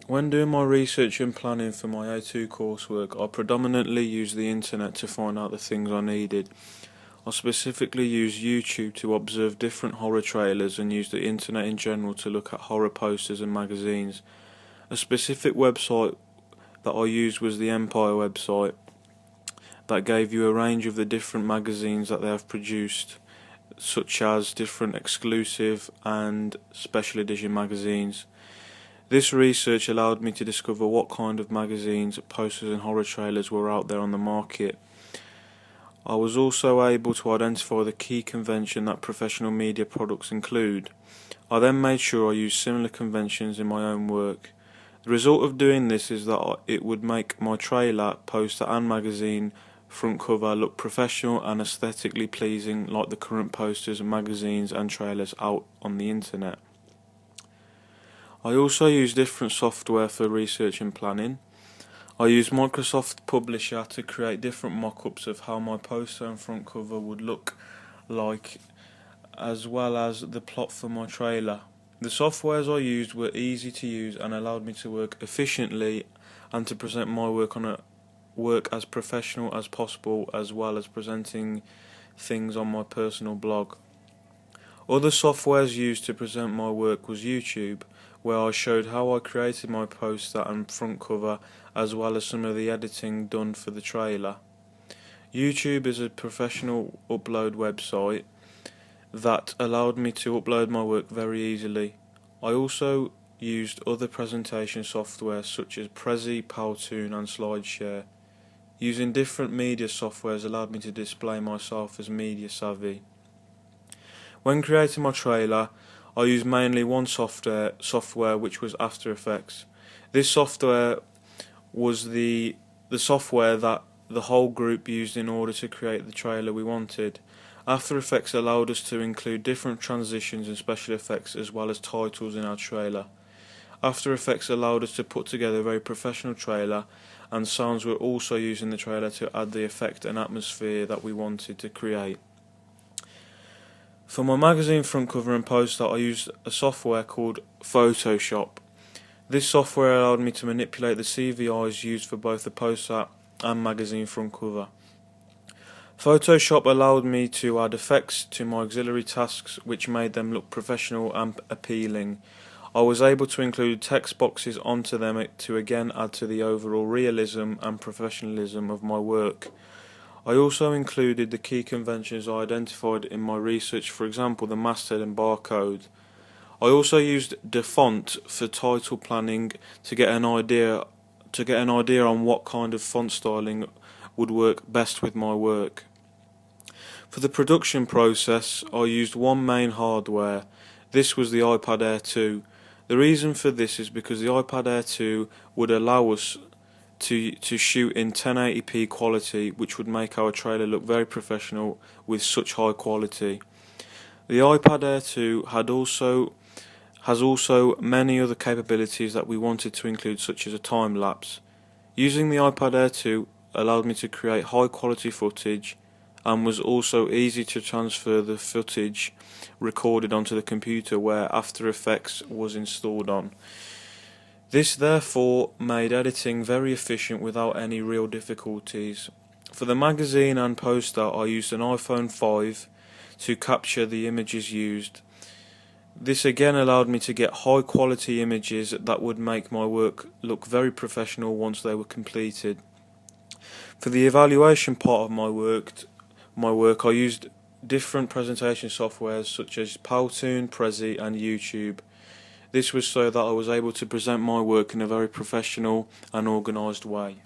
When doing my research and planning for my A2 coursework, I predominantly used the internet to find out the things I needed. I specifically used YouTube to observe different horror trailers and used the internet in general to look at horror posters and magazines. A specific website that I used was the Empire website that gave you a range of the different magazines that they have produced, such as different exclusive and special edition magazines. This research allowed me to discover what kind of magazines, posters and horror trailers were out there on the market. I was also able to identify the key convention that professional media products include. I then made sure I used similar conventions in my own work. The result of doing this is that it would make my trailer, poster and magazine front cover look professional and aesthetically pleasing like the current posters, magazines and trailers out on the internet. I also use different software for research and planning. I use Microsoft Publisher to create different mock-ups of how my poster and front cover would look like, as well as the plot for my trailer. The softwares I used were easy to use and allowed me to work efficiently and to present my work as professional as possible, as well as presenting things on my personal blog. Other softwares used to present my work was YouTube, where I showed how I created my poster and front cover, as well as some of the editing done for the trailer. YouTube is a professional upload website that allowed me to upload my work very easily. I also used other presentation software such as Prezi, Powtoon and SlideShare. Using different media softwares allowed me to display myself as media savvy. When creating my trailer, I used mainly one software which was After Effects. This software was the software that the whole group used in order to create the trailer we wanted. After Effects allowed us to include different transitions and special effects as well as titles in our trailer. After Effects allowed us to put together a very professional trailer, and sounds were also used in the trailer to add the effect and atmosphere that we wanted to create. For my magazine front cover and poster, I used a software called Photoshop. This software allowed me to manipulate the CVIs used for both the poster and magazine front cover. Photoshop allowed me to add effects to my auxiliary tasks, which made them look professional and appealing. I was able to include text boxes onto them to again add to the overall realism and professionalism of my work. I also included the key conventions I identified in my research, for example the masthead and barcode. I also used DaFont for title planning to get an idea on what kind of font styling would work best with my work. For the production process, I used one main hardware. This was the iPad Air 2. The reason for this is because the iPad Air 2 would allow us to shoot in 1080p quality, which would make our trailer look very professional with such high quality. The iPad Air 2 has also many other capabilities that we wanted to include, such as a time lapse. Using the iPad Air 2 allowed me to create high quality footage and was also easy to transfer the footage recorded onto the computer where After Effects was installed on. This therefore made editing very efficient without any real difficulties. For the magazine and poster, I used an iPhone 5 to capture the images used. This again allowed me to get high quality images that would make my work look very professional once they were completed. For the evaluation part of my work I used different presentation softwares such as Powtoon, Prezi and YouTube. This was so that I was able to present my work in a very professional and organised way.